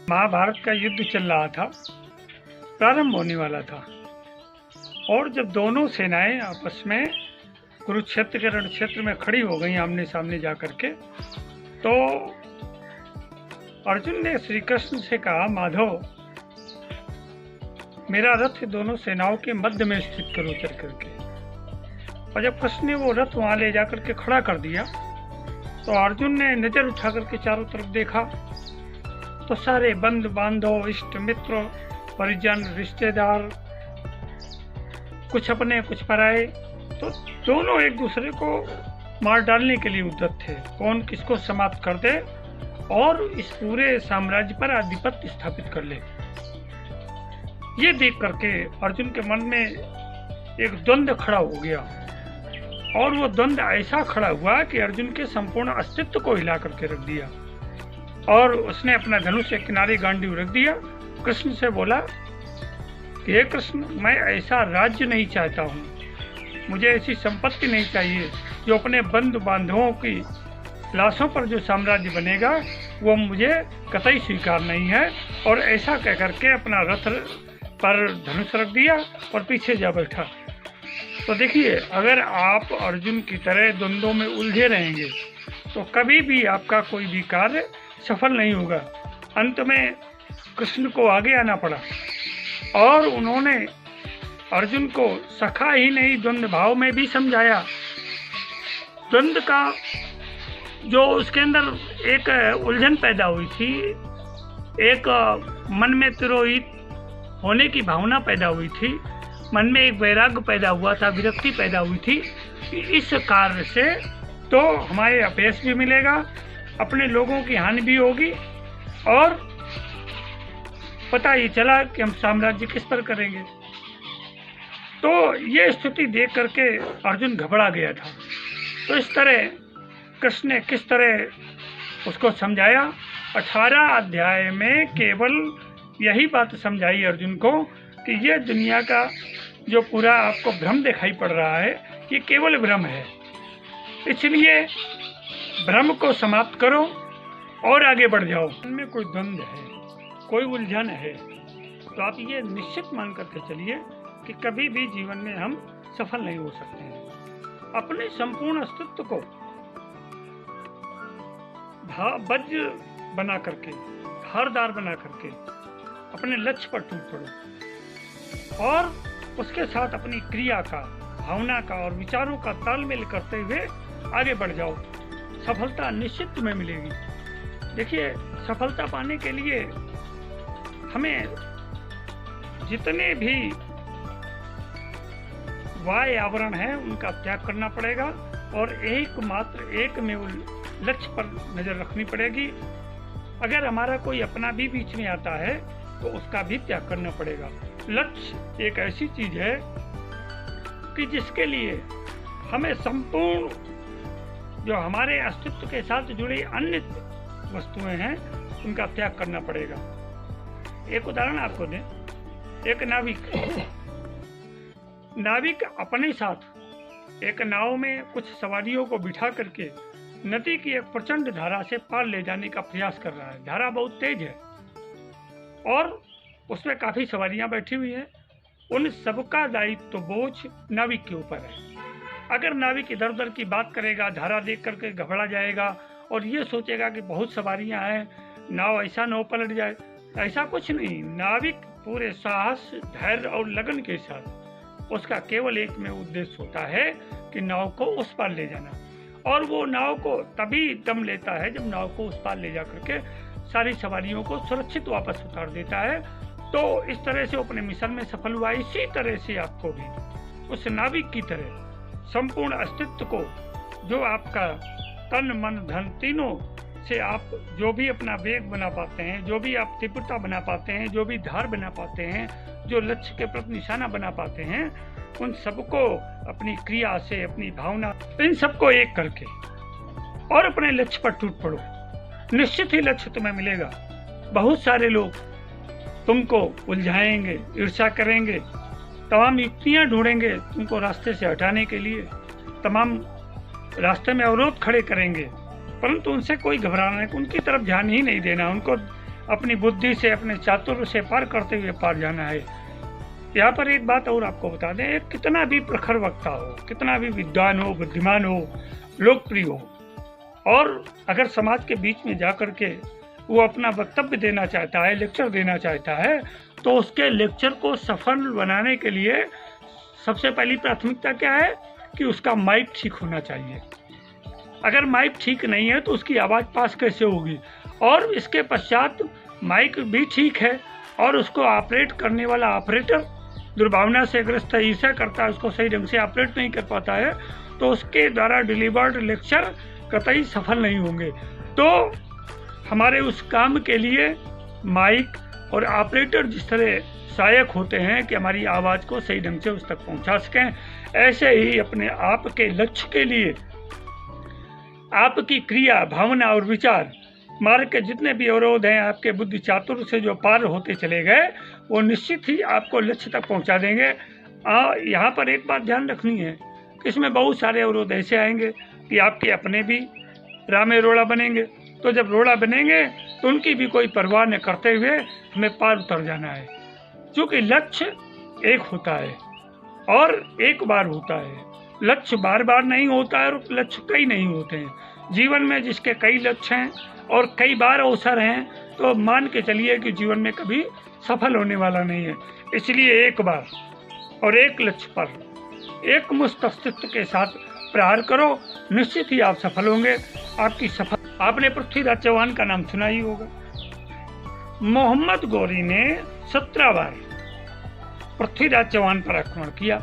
महाभारत का युद्ध चल रहा था, प्रारंभ होने वाला था। और जब दोनों सेनाएं आपस में कुरुक्षेत्र के रण क्षेत्र में खड़ी हो गई आमने सामने जाकर के, तो अर्जुन ने श्री कृष्ण से कहा, माधव, मेरा रथ दोनों सेनाओं के मध्य में स्थित करो चल करके। और जब कृष्ण ने वो रथ वहां ले जाकर के खड़ा कर दिया, तो अर्जुन ने नजर उठा करके चारों तरफ देखा, तो सारे बंद बांधव, इष्ट मित्र, परिजन, रिश्तेदार, कुछ अपने कुछ पराए, तो दोनों एक दूसरे को मार डालने के लिए उद्यत थे। कौन किसको समाप्त कर दे और इस पूरे साम्राज्य पर आधिपत्य स्थापित कर ले। ये देख करके अर्जुन के मन में एक द्वंद्व खड़ा हो गया, और वो द्वंद्व ऐसा खड़ा हुआ कि अर्जुन के संपूर्ण अस्तित्व को हिला करके रख दिया। और उसने अपना धनुष एक किनारे गांडीव रख दिया, कृष्ण से बोला कि हे कृष्ण, मैं ऐसा राज्य नहीं चाहता हूँ, मुझे ऐसी संपत्ति नहीं चाहिए जो अपने बंधु बांधवों की लाशों पर जो साम्राज्य बनेगा वो मुझे कतई स्वीकार नहीं है। और ऐसा कह करके अपना रथ पर धनुष रख दिया और पीछे जा बैठा। तो देखिए, अगर आप अर्जुन की तरह द्वंद्वों में उलझे रहेंगे तो कभी भी आपका कोई भी कार्य सफल नहीं होगा। अंत में कृष्ण को आगे आना पड़ा, और उन्होंने अर्जुन को सखा ही नहीं द्वंद्व भाव में भी समझाया। द्वंद्व का जो उसके अंदर एक उलझन पैदा हुई थी, एक मन में तिरोहित होने की भावना पैदा हुई थी, मन में एक वैराग्य पैदा हुआ था, विरक्ति पैदा हुई थी कि इस कार्य से तो हमारे अपयश भी मिलेगा, अपने लोगों की हानि भी होगी, और पता ही चला कि हम साम्राज्य किस पर करेंगे। तो ये स्थिति देख करके अर्जुन घबरा गया था। तो इस तरह कृष्ण ने किस तरह उसको समझाया। 18 अध्याय में केवल यही बात समझाई अर्जुन को कि ये दुनिया का जो पूरा आपको भ्रम दिखाई पड़ रहा है, ये केवल भ्रम है, इसलिए भ्रम को समाप्त करो और आगे बढ़ जाओ। उनमें कोई द्वंद्व है, कोई उलझन है, तो आप ये निश्चित मान करके चलिए कि कभी भी जीवन में हम सफल नहीं हो सकते हैं। अपने संपूर्ण अस्तित्व को वज्र बना करके, धारदार बना करके अपने लक्ष्य पर टूट पड़ो, और उसके साथ अपनी क्रिया का, भावना का और विचारों का तालमेल करते हुए आगे बढ़ जाओ। सफलता निश्चित तुम्हें मिलेगी। देखिए, सफलता पाने के लिए हमें जितने भी वाय आवरण है उनका त्याग करना पड़ेगा, और एक में लक्ष्य पर नजर रखनी पड़ेगी। अगर हमारा कोई अपना भी बीच में आता है तो उसका भी त्याग करना पड़ेगा। लक्ष्य एक ऐसी चीज है कि जिसके लिए हमें संपूर्ण जो हमारे अस्तित्व के साथ जुड़ी अन्य वस्तुएं हैं उनका त्याग करना पड़ेगा। एक उदाहरण आपको दें, एक नाविक अपने साथ एक नाव में कुछ सवारियों को बिठा करके नदी की एक प्रचंड धारा से पार ले जाने का प्रयास कर रहा है। धारा बहुत तेज है और उसमें काफी सवारियां बैठी हुई हैं। उन सबका दायित्व तो बोझ नाविक के ऊपर है। अगर नाविक इधर उधर की बात करेगा, धारा देख करके घबरा जाएगा और ये सोचेगा कि बहुत सवारियां हैं, नाव ऐसा न पलट जाए, ऐसा कुछ नहीं। नाविक पूरे साहस, धैर्य और लगन के साथ, उसका केवल एक में उद्देश्य होता है कि नाव को उस पार ले जाना, और वो नाव को तभी दम लेता है जब नाव को उस पार ले जा करके सारी सवारियों को सुरक्षित वापस उतार देता है। तो इस तरह से अपने मिशन में सफल हुआ। इसी तरह से आपको भी उस नाविक की तरह संपूर्ण अस्तित्व को, जो आपका तन मन धन तीनों से आप जो भी अपना वेग बना पाते हैं, जो भी आप तीव्रता बना पाते हैं, जो भी धार बना पाते हैं, जो लक्ष्य के प्रति निशाना बना पाते हैं, उन सबको अपनी क्रिया से, अपनी भावना, इन सबको एक करके और अपने लक्ष्य पर टूट पड़ो। निश्चित ही लक्ष्य तुम्हें मिलेगा। बहुत सारे लोग तुमको उलझाएंगे, ईर्ष्या करेंगे, तमाम युक्तियां ढूंढेंगे तुमको रास्ते से हटाने के लिए, तमाम रास्ते में अवरोध खड़े करेंगे, परंतु उनसे कोई घबराना नहीं, उनकी तरफ ध्यान ही नहीं देना। उनको अपनी बुद्धि से, अपने चातुर्य से पार करते हुए पार जाना है। यहाँ पर एक बात और आपको बता दें, कितना भी प्रखर वक्ता हो, कितना भी विद्वान हो, बुद्धिमान हो, लोकप्रिय हो, और अगर समाज के बीच में जाकर के वो अपना वक्तव्य देना चाहता है, लेक्चर देना चाहता है, तो उसके लेक्चर को सफल बनाने के लिए सबसे पहली प्राथमिकता क्या है कि उसका माइक ठीक होना चाहिए। अगर माइक ठीक नहीं है तो उसकी आवाज़ पास कैसे होगी। और इसके पश्चात माइक भी ठीक है और उसको ऑपरेट करने वाला ऑपरेटर दुर्भावना से ग्रस्त है, ईर्ष्या करता है, उसको सही ढंग से ऑपरेट नहीं कर पाता है, तो उसके द्वारा डिलीवर्ड लेक्चर कतई सफल नहीं होंगे। तो हमारे उस काम के लिए माइक और ऑपरेटर जिस तरह सहायक होते हैं कि हमारी आवाज़ को सही ढंग से उस तक पहुंचा सकें, ऐसे ही अपने आप के लक्ष्य के लिए आपकी क्रिया, भावना और विचार, मार्ग के जितने भी अवरोध हैं आपके बुद्धि चातुर्य से जो पार होते चले गए, वो निश्चित ही आपको लक्ष्य तक पहुंचा देंगे। यहाँ पर एक बात ध्यान रखनी है कि इसमें बहुत सारे अवरोध ऐसे आएंगे कि आपके अपने भी राह में रोड़ा बनेंगे। तो जब रोड़ा बनेंगे तो उनकी भी कोई परवाह न करते हुए हमें पार उतर जाना है, क्योंकि लक्ष्य एक होता है और एक बार होता है। लक्ष्य बार बार नहीं होता है और लक्ष्य कई नहीं होते हैं। जीवन में जिसके कई लक्ष्य हैं और कई बार अवसर हैं, तो मान के चलिए कि जीवन में कभी सफल होने वाला नहीं है। इसलिए एक बार और एक लक्ष्य पर एक मुस्त अस्तित्व के साथ प्रहार करो, निश्चित ही आप सफल होंगे। आपने पृथ्वीराज चौहान का नाम सुना ही होगा। मोहम्मद गौरी ने 17 बार पृथ्वीराज चौहान पर आक्रमण किया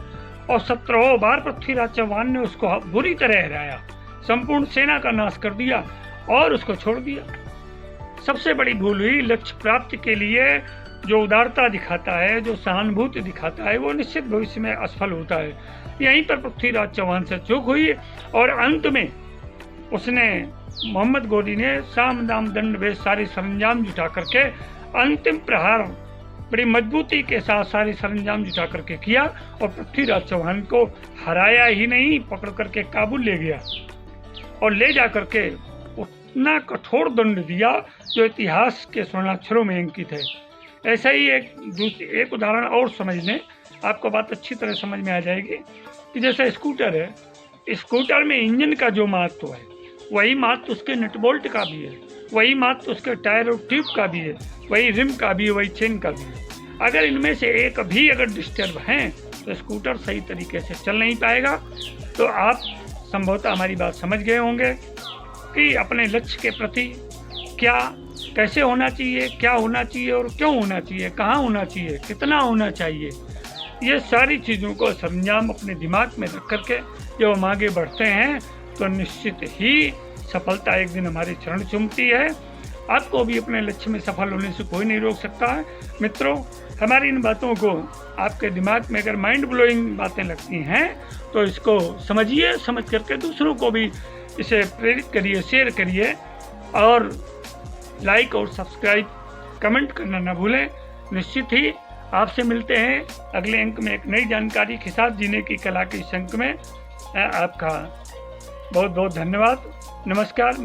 और 17 बार पृथ्वीराज चौहान ने उसको बुरी तरह हराया, संपूर्ण सेना का नाश कर दिया और उसको छोड़ दिया। सबसे बड़ी भूल हुई, लक्ष्य प्राप्ति के लिए जो उदारता दिखाता है, जो सहानुभूति दिखाता है, वो निश्चित भविष्य में असफल होता है। यहीं पर पृथ्वीराज चौहान से चूक हुई और अंत में उसने, मोहम्मद गौरी ने साम दाम दंड भेद सारे सरंजाम जुटा करके अंतिम प्रहार बड़ी मजबूती के साथ सारे सरंजाम जुटा करके किया और पृथ्वीराज चौहान को हराया ही नहीं, पकड़ करके काबुल ले गया और ले जा करके उतना कठोर दंड दिया जो इतिहास के स्वर्णाक्षरों में अंकित है। ऐसा ही एक उदाहरण और समझ लें, आपको बात अच्छी तरह समझ में आ जाएगी कि जैसे स्कूटर है, स्कूटर में इंजन का जो महत्व है वही महत्व उसके नट बोल्ट का भी है, वही महत्व उसके टायर और ट्यूब का भी है, वही रिम का भी है, वही चेन का भी है। अगर इनमें से एक भी अगर डिस्टर्ब हैं तो स्कूटर सही तरीके से चल नहीं पाएगा। तो आप संभवतः हमारी बात समझ गए होंगे कि अपने लक्ष्य के प्रति क्या, कैसे होना चाहिए, क्या होना चाहिए और क्यों होना चाहिए, कहाँ होना चाहिए, कितना होना चाहिए, ये सारी चीज़ों को सरंजाम अपने दिमाग में रख करके जब हम आगे बढ़ते हैं तो निश्चित ही सफलता एक दिन हमारे चरण चूमती है। आपको भी अपने लक्ष्य में सफल होने से कोई नहीं रोक सकता है। मित्रों, हमारी इन बातों को आपके दिमाग में अगर माइंड ब्लोइंग बातें लगती हैं तो इसको समझिए, समझ करके दूसरों को भी इसे प्रेरित करिए, शेयर करिए और लाइक और सब्सक्राइब, कमेंट करना ना भूलें। निश्चित ही आपसे मिलते हैं अगले अंक में एक नई जानकारी के साथ। जीने की कला के इस अंक में आपका बहुत बहुत धन्यवाद। नमस्कार।